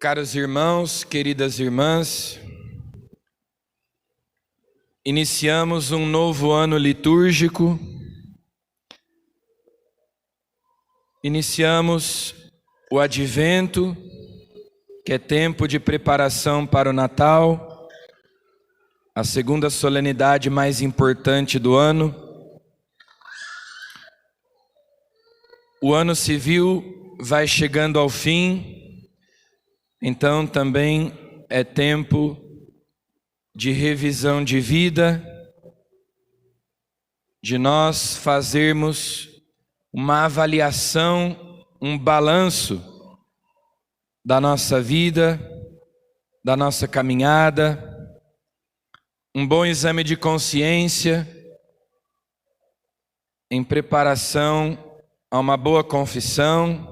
Caros irmãos, queridas irmãs, iniciamos um novo ano litúrgico, iniciamos o Advento, que é tempo de preparação para o Natal, a segunda solenidade mais importante do ano. O ano civil vai chegando ao fim, então também é tempo de revisão de vida, de nós fazermos uma avaliação, um balanço da nossa vida, da nossa caminhada, um bom exame de consciência em preparação a uma boa confissão.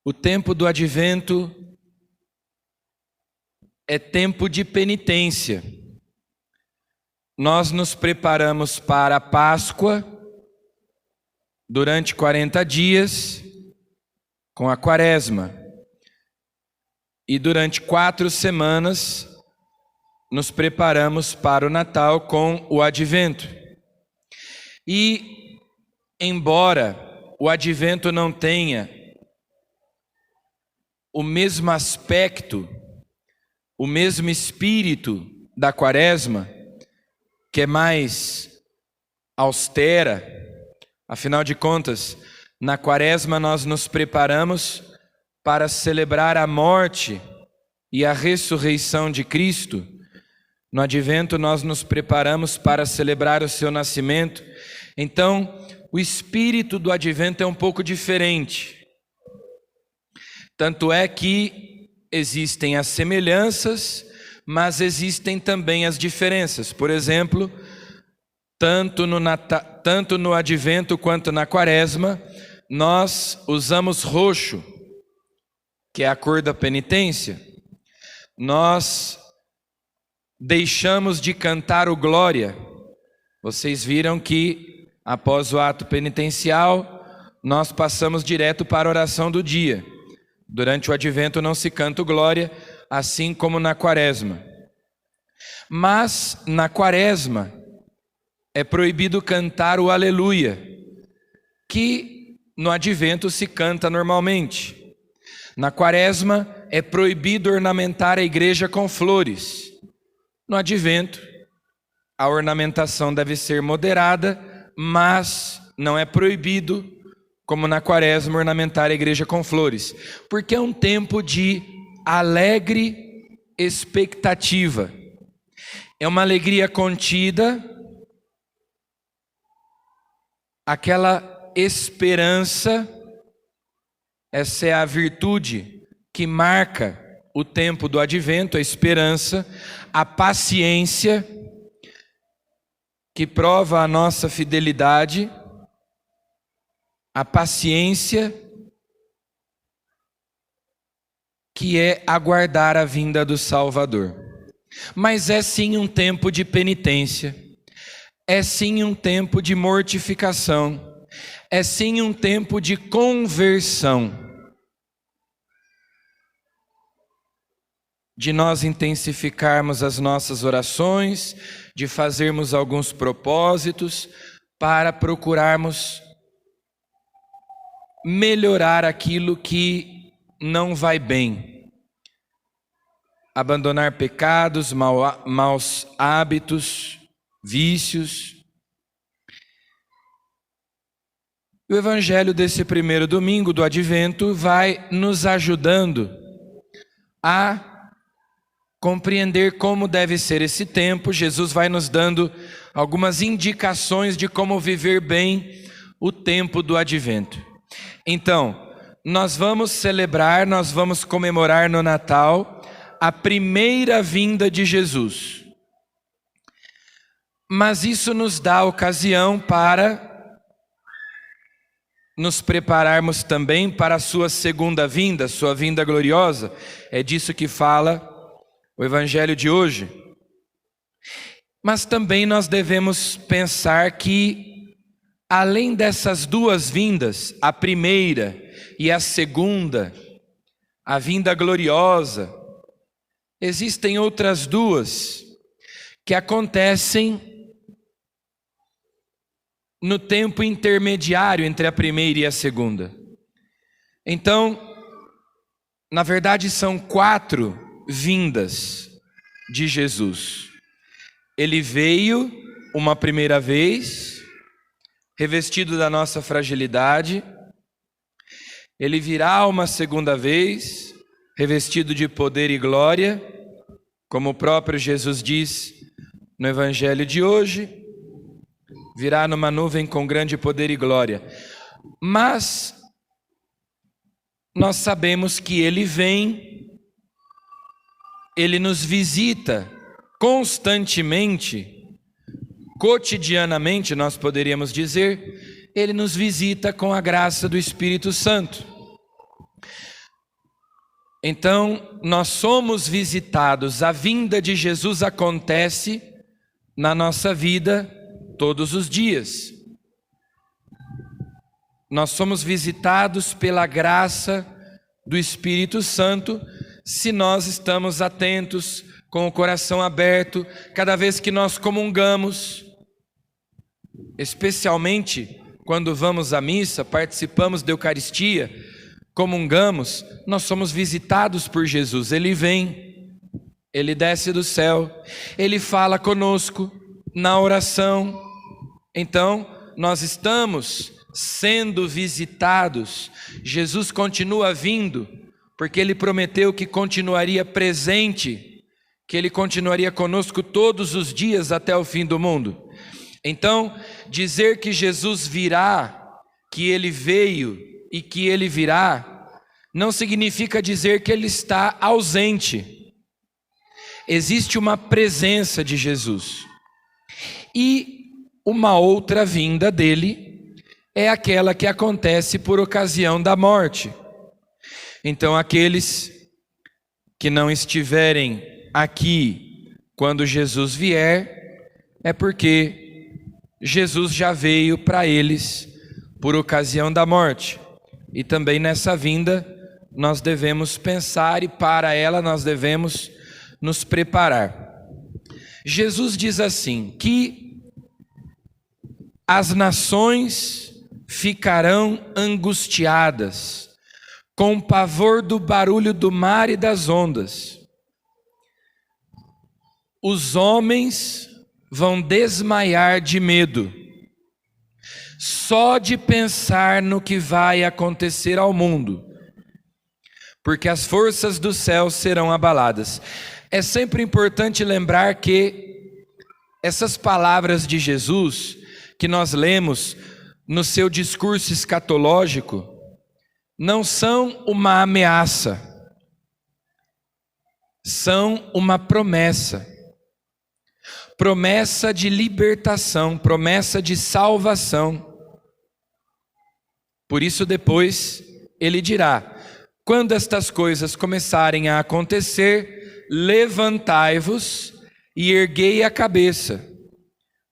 O tempo do Advento é tempo de penitência. Nós nos preparamos para a Páscoa durante 40 dias com a Quaresma. E durante 4 semanas nos preparamos para o Natal com o Advento. E embora o Advento não tenha o mesmo aspecto, o mesmo espírito da Quaresma, que é mais austera, afinal de contas, na Quaresma nós nos preparamos para celebrar a morte e a ressurreição de Cristo. No Advento nós nos preparamos para celebrar o seu nascimento. Então, o espírito do Advento é um pouco diferente. Tanto é que existem as semelhanças, mas existem também as diferenças. Por exemplo, tanto no Advento quanto na Quaresma, nós usamos roxo, que é a cor da penitência. Nós deixamos de cantar o Glória. Vocês viram que após o ato penitencial, nós passamos direto para a oração do dia. Durante o Advento não se canta o Glória, assim como na Quaresma. Mas na Quaresma é proibido cantar o Aleluia, que no Advento se canta normalmente. Na Quaresma é proibido ornamentar a igreja com flores. No Advento, a ornamentação deve ser moderada, mas não é proibido, como na Quaresma, ornamentar a igreja com flores, porque é um tempo de alegre expectativa. É uma alegria contida, aquela esperança. Essa é a virtude que marca o tempo do Advento, a esperança, a paciência, que prova a nossa fidelidade, a paciência, que é aguardar a vinda do Salvador. Mas é sim um tempo de penitência, é sim um tempo de mortificação, é sim um tempo de conversão, de nós intensificarmos as nossas orações, de fazermos alguns propósitos para procurarmos melhorar aquilo que não vai bem. Abandonar pecados, maus hábitos, vícios. O Evangelho desse primeiro domingo do Advento vai nos ajudando a compreender como deve ser esse tempo. Jesus vai nos dando algumas indicações de como viver bem o tempo do Advento. Então, nós vamos celebrar, nós vamos comemorar no Natal a primeira vinda de Jesus. Mas isso nos dá ocasião para nos prepararmos também para a sua segunda vinda, sua vinda gloriosa. É disso que fala o Evangelho de hoje. Mas também nós devemos pensar que, além dessas duas vindas, a primeira e a segunda, a vinda gloriosa, existem outras duas que acontecem no tempo intermediário entre a primeira e a segunda. Então, na verdade, são 4 vindas de Jesus. Ele veio uma primeira vez, revestido da nossa fragilidade. Ele virá uma segunda vez, revestido de poder e glória, como o próprio Jesus diz no Evangelho de hoje. Virá numa nuvem com grande poder e glória. Mas nós sabemos que Ele vem, Ele nos visita constantemente, cotidianamente, nós poderíamos dizer, Ele nos visita com a graça do Espírito Santo. Então, nós somos visitados, a vinda de Jesus acontece na nossa vida todos os dias. Nós somos visitados pela graça do Espírito Santo, se nós estamos atentos, com o coração aberto, cada vez que nós comungamos, especialmente quando vamos à missa, participamos da Eucaristia, comungamos, nós somos visitados por Jesus. Ele vem, Ele desce do céu, Ele fala conosco na oração. Então, nós estamos sendo visitados. Jesus continua vindo, porque Ele prometeu que continuaria presente, que Ele continuaria conosco todos os dias até o fim do mundo. Então, dizer que Jesus virá, que Ele veio e que Ele virá, não significa dizer que Ele está ausente. Existe uma presença de Jesus. E uma outra vinda dele é aquela que acontece por ocasião da morte. Então, aqueles que não estiverem aqui quando Jesus vier, é porque Jesus já veio para eles por ocasião da morte. E também nessa vinda nós devemos pensar, e para ela nós devemos nos preparar. Jesus diz assim, que as nações ficarão angustiadas, com pavor do barulho do mar e das ondas. Os homens vão desmaiar de medo, só de pensar no que vai acontecer ao mundo, porque as forças do céu serão abaladas. É sempre importante lembrar que essas palavras de Jesus, que nós lemos no seu discurso escatológico, não são uma ameaça, são uma promessa. Promessa de libertação, promessa de salvação. Por isso depois ele dirá, quando estas coisas começarem a acontecer, levantai-vos e erguei a cabeça,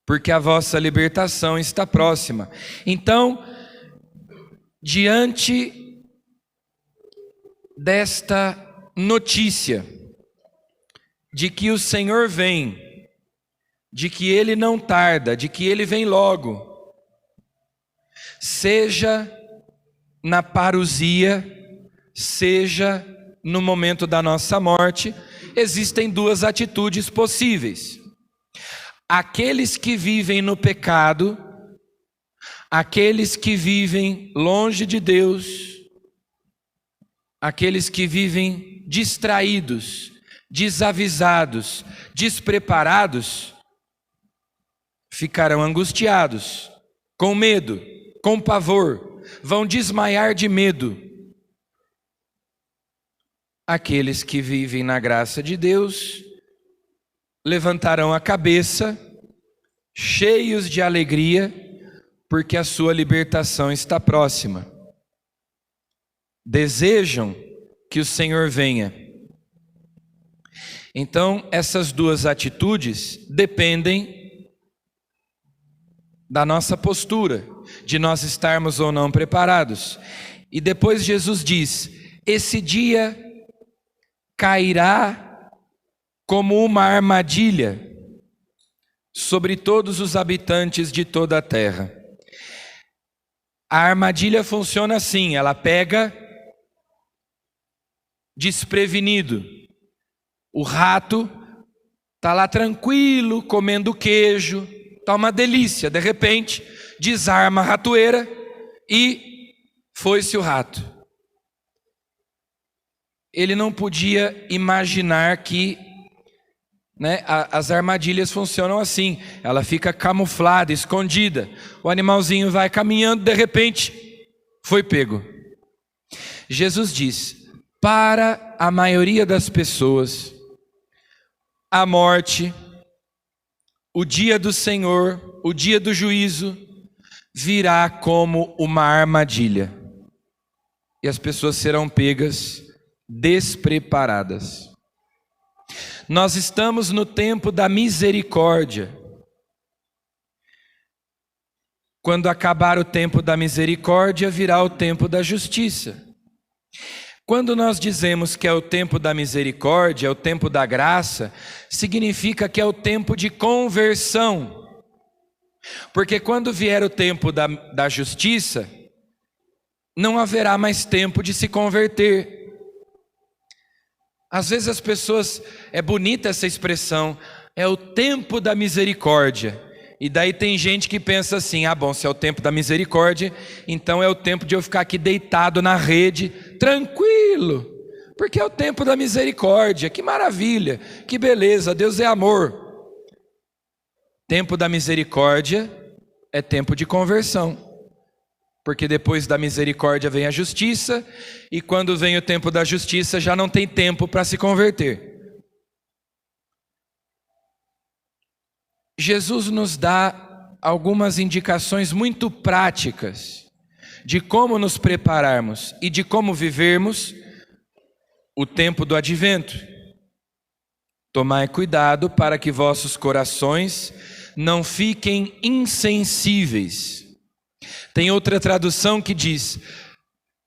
porque a vossa libertação está próxima. Então, diante desta notícia de que o Senhor vem, de que Ele não tarda, de que Ele vem logo, seja na parousia, seja no momento da nossa morte, existem 2 atitudes possíveis. Aqueles que vivem no pecado, aqueles que vivem longe de Deus, aqueles que vivem distraídos, desavisados, despreparados, ficarão angustiados, com medo, com pavor, vão desmaiar de medo. Aqueles que vivem na graça de Deus levantarão a cabeça, cheios de alegria, porque a sua libertação está próxima. Desejam que o Senhor venha. Então, essas 2 atitudes dependem da nossa postura, de nós estarmos ou não preparados. E depois Jesus diz: esse dia cairá como uma armadilha sobre todos os habitantes de toda a terra. A armadilha funciona assim, ela pega desprevenido. O rato está lá tranquilo, comendo queijo, está uma delícia. De repente, desarma a ratoeira e foi-se o rato. Ele não podia imaginar que, as armadilhas funcionam assim. Ela fica camuflada, escondida. O animalzinho vai caminhando, de repente, foi pego. Jesus diz: para a maioria das pessoas, a morte, o dia do Senhor, o dia do juízo, virá como uma armadilha. E as pessoas serão pegas despreparadas. Nós estamos no tempo da misericórdia. Quando acabar o tempo da misericórdia, virá o tempo da justiça. Quando nós dizemos que é o tempo da misericórdia, é o tempo da graça, significa que é o tempo de conversão. Porque quando vier o tempo da justiça, não haverá mais tempo de se converter. Às vezes as pessoas, é bonita essa expressão, é o tempo da misericórdia. E daí tem gente que pensa assim: ah, bom, se é o tempo da misericórdia, então é o tempo de eu ficar aqui deitado na rede, tranquilo, porque é o tempo da misericórdia. Que maravilha, que beleza, Deus é amor. Tempo da misericórdia é tempo de conversão, porque depois da misericórdia vem a justiça, e quando vem o tempo da justiça já não tem tempo para se converter. Jesus nos dá algumas indicações muito práticas de como nos prepararmos e de como vivermos o tempo do advento. Tomai cuidado para que vossos corações não fiquem insensíveis. Tem outra tradução que diz: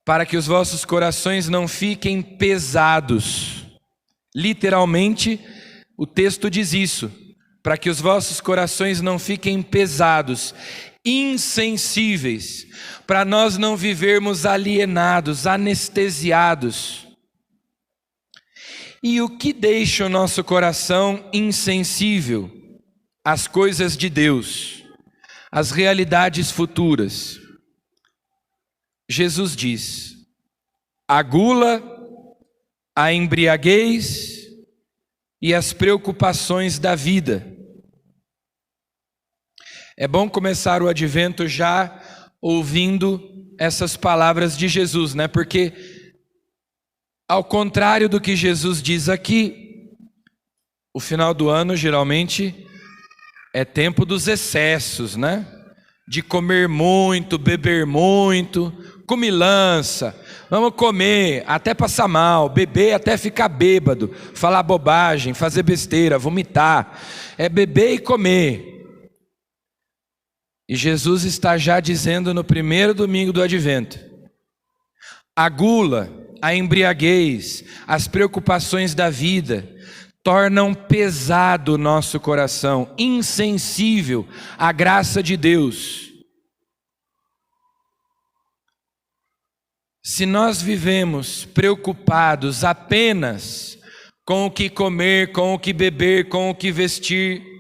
para que os vossos corações não fiquem pesados. Literalmente, o texto diz isso: para que os vossos corações não fiquem pesados, insensíveis, para nós não vivermos alienados, anestesiados. E o que deixa o nosso coração insensível? As coisas de Deus, as realidades futuras. Jesus diz: a gula, a embriaguez e as preocupações da vida. É bom começar o advento já ouvindo essas palavras de Jesus, Porque, ao contrário do que Jesus diz aqui, o final do ano geralmente é tempo dos excessos, De comer muito, beber muito, comilança, vamos comer até passar mal, beber até ficar bêbado, falar bobagem, fazer besteira, vomitar. É beber e comer. E Jesus está já dizendo no primeiro domingo do advento: a gula, a embriaguez, as preocupações da vida tornam pesado o nosso coração, insensível à graça de Deus. Se nós vivemos preocupados apenas com o que comer, com o que beber, com o que vestir,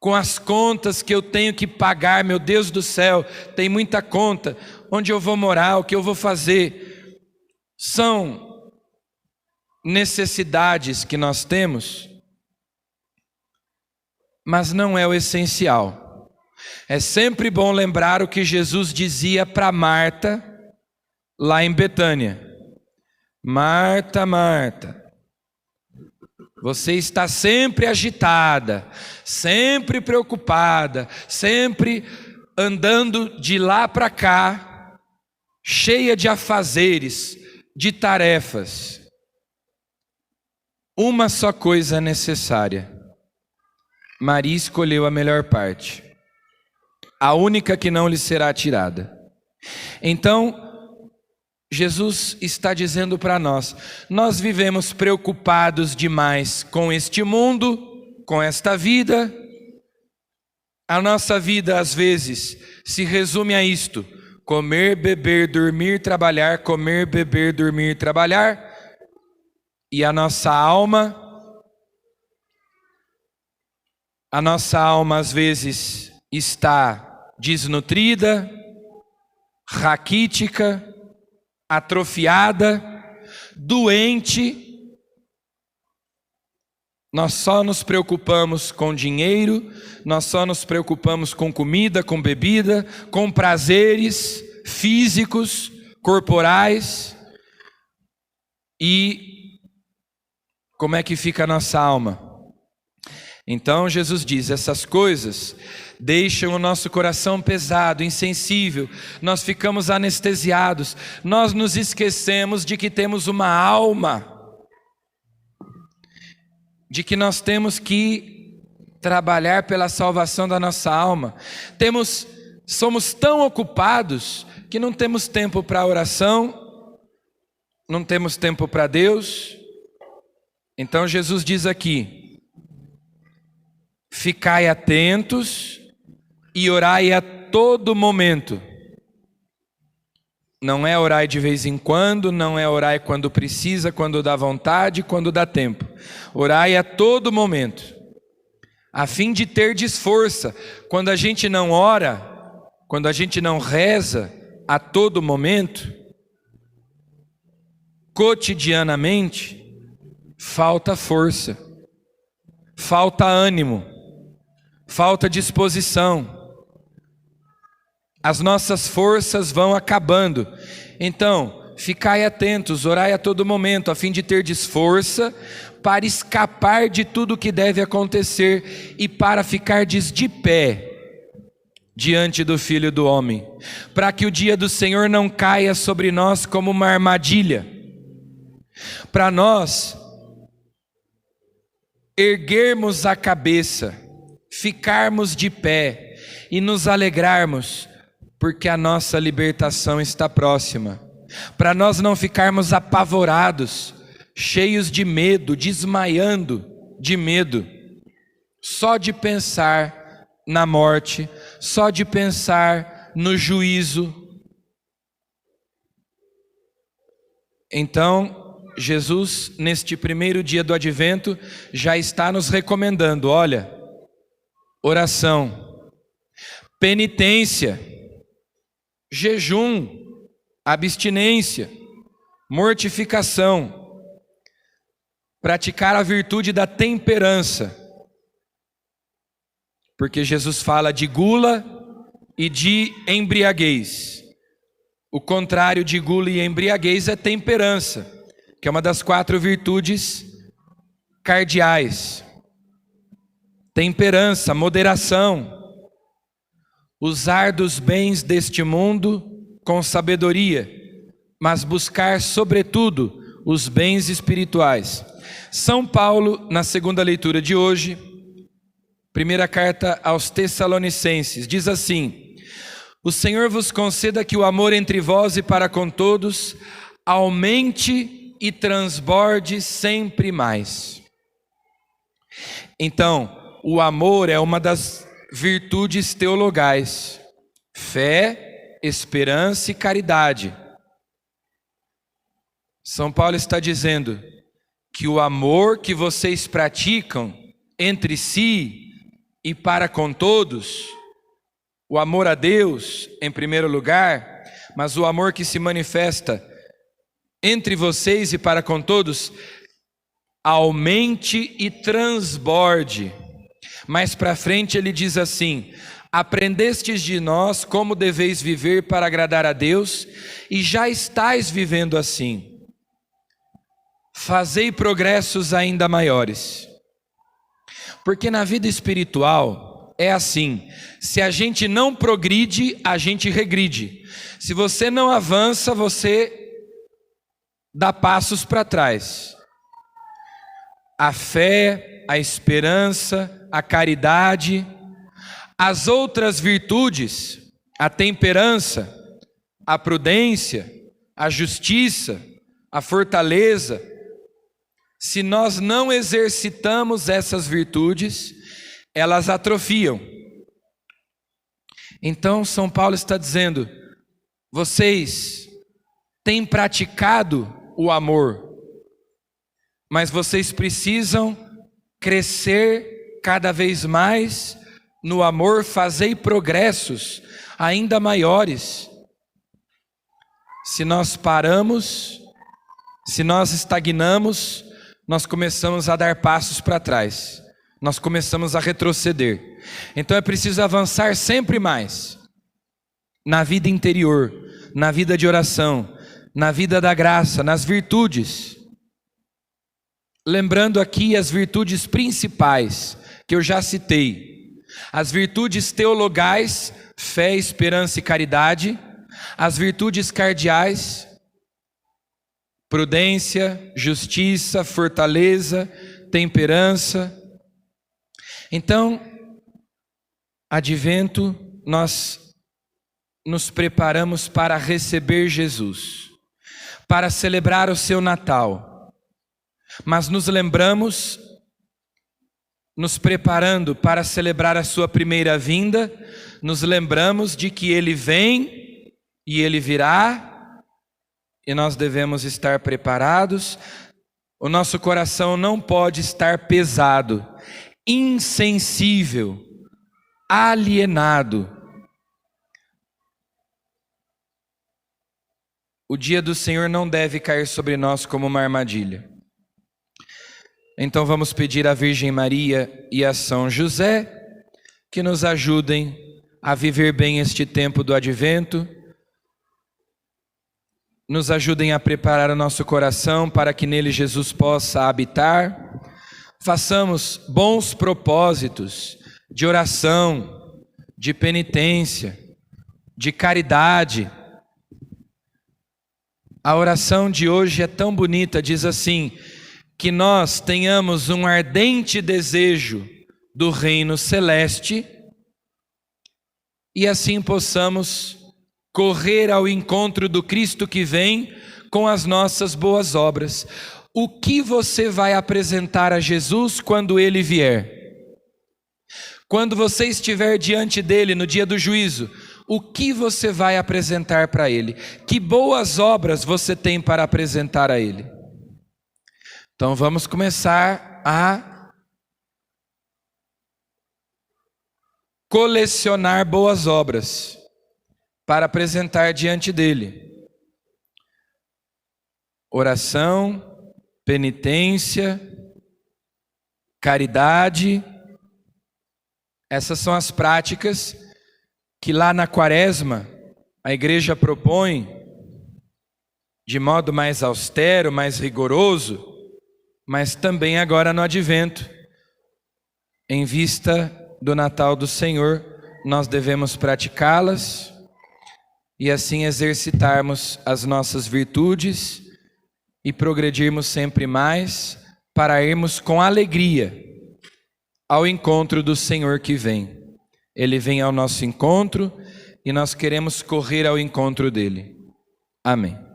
com as contas que eu tenho que pagar, meu Deus do céu, tem muita conta, onde eu vou morar, o que eu vou fazer, são necessidades que nós temos, mas não é o essencial. É sempre bom lembrar o que Jesus dizia para Marta, lá em Betânia: Marta, Marta, você está sempre agitada, sempre preocupada, sempre andando de lá para cá, cheia de afazeres, de tarefas. Uma só coisa é necessária. Maria escolheu a melhor parte, a única que não lhe será tirada. Então, Jesus está dizendo para nós: nós vivemos preocupados demais com este mundo, com esta vida. A nossa vida às vezes se resume a isto: comer, beber, dormir, trabalhar, comer, beber, dormir, trabalhar. E a nossa alma às vezes está desnutrida, raquítica, atrofiada, doente. Nós só nos preocupamos com dinheiro, nós só nos preocupamos com comida, com bebida, com prazeres físicos, corporais. E como é que fica a nossa alma? Então Jesus diz: essas coisas deixam o nosso coração pesado, insensível, nós ficamos anestesiados, nós nos esquecemos de que temos uma alma, de que nós temos que trabalhar pela salvação da nossa alma. Somos tão ocupados que não temos tempo para oração, não temos tempo para Deus. Então Jesus diz aqui: ficai atentos e orai a todo momento. Não é orar de vez em quando, não é orar quando precisa, quando dá vontade, quando dá tempo. Orai a todo momento, a fim de terdes força. Quando a gente não ora, quando a gente não reza a todo momento, cotidianamente, falta força, falta ânimo, falta disposição. As nossas forças vão acabando. Então, ficai atentos, orai a todo momento, a fim de terdes força para escapar de tudo que deve acontecer e para ficardes de pé diante do Filho do Homem, para que o dia do Senhor não caia sobre nós como uma armadilha. Para nós erguermos a cabeça, ficarmos de pé e nos alegrarmos, porque a nossa libertação está próxima. Para nós não ficarmos apavorados, cheios de medo, desmaiando de medo, só de pensar na morte, só de pensar no juízo. Então, Jesus, neste primeiro dia do Advento, já está nos recomendando: olha, oração, penitência, jejum, abstinência, mortificação, praticar a virtude da temperança, porque Jesus fala de gula e de embriaguez. O contrário de gula e embriaguez é temperança, que é uma das 4 virtudes cardeais. Temperança, moderação, usar dos bens deste mundo com sabedoria, mas buscar sobretudo os bens espirituais. São Paulo, na segunda leitura de hoje, primeira carta aos Tessalonicenses, diz assim: o Senhor vos conceda que o amor entre vós e para com todos aumente e transborde sempre mais. Então, o amor é uma das virtudes teologais: fé, esperança e caridade. São Paulo está dizendo que o amor que vocês praticam entre si e para com todos, o amor a Deus em primeiro lugar, mas o amor que se manifesta entre vocês e para com todos, aumente e transborde. Mais para frente ele diz assim: aprendestes de nós como deveis viver para agradar a Deus, e já estáis vivendo assim. Fazei progressos ainda maiores. Porque na vida espiritual é assim: se a gente não progride, a gente regride. Se você não avança, você dá passos para trás. A fé, a esperança, a caridade, as outras virtudes, a temperança, a prudência, a justiça, a fortaleza, se nós não exercitamos essas virtudes, elas atrofiam. Então, São Paulo está dizendo: vocês têm praticado o amor, mas vocês precisam crescer cada vez mais no amor, fazei progressos ainda maiores. Se nós paramos, se nós estagnamos, nós começamos a dar passos para trás, nós começamos a retroceder. Então é preciso avançar sempre mais na vida interior, na vida de oração, na vida da graça, nas virtudes. Lembrando aqui as virtudes principais que eu já citei: as virtudes teologais, fé, esperança e caridade; as virtudes cardeais, prudência, justiça, fortaleza, temperança. Então, advento, nós nos preparamos para receber Jesus, para celebrar o seu Natal, mas nos lembramos, nos preparando para celebrar a sua primeira vinda, nos lembramos de que Ele vem e Ele virá, e nós devemos estar preparados. O nosso coração não pode estar pesado, insensível, alienado. O dia do Senhor não deve cair sobre nós como uma armadilha. Então vamos pedir à Virgem Maria e a São José que nos ajudem a viver bem este tempo do advento, nos ajudem a preparar o nosso coração para que nele Jesus possa habitar. Façamos bons propósitos de oração, de penitência, de caridade. A oração de hoje é tão bonita, diz assim: que nós tenhamos um ardente desejo do reino celeste e assim possamos correr ao encontro do Cristo que vem com as nossas boas obras. O que você vai apresentar a Jesus quando Ele vier? Quando você estiver diante dEle no dia do juízo, o que você vai apresentar para Ele? Que boas obras você tem para apresentar a Ele? Então vamos começar a colecionar boas obras para apresentar diante dEle. Oração, penitência, caridade. Essas são as práticas que lá na Quaresma a igreja propõe de modo mais austero, mais rigoroso, mas também agora no advento, em vista do Natal do Senhor, nós devemos praticá-las e assim exercitarmos as nossas virtudes e progredirmos sempre mais para irmos com alegria ao encontro do Senhor que vem. Ele vem ao nosso encontro e nós queremos correr ao encontro dele. Amém.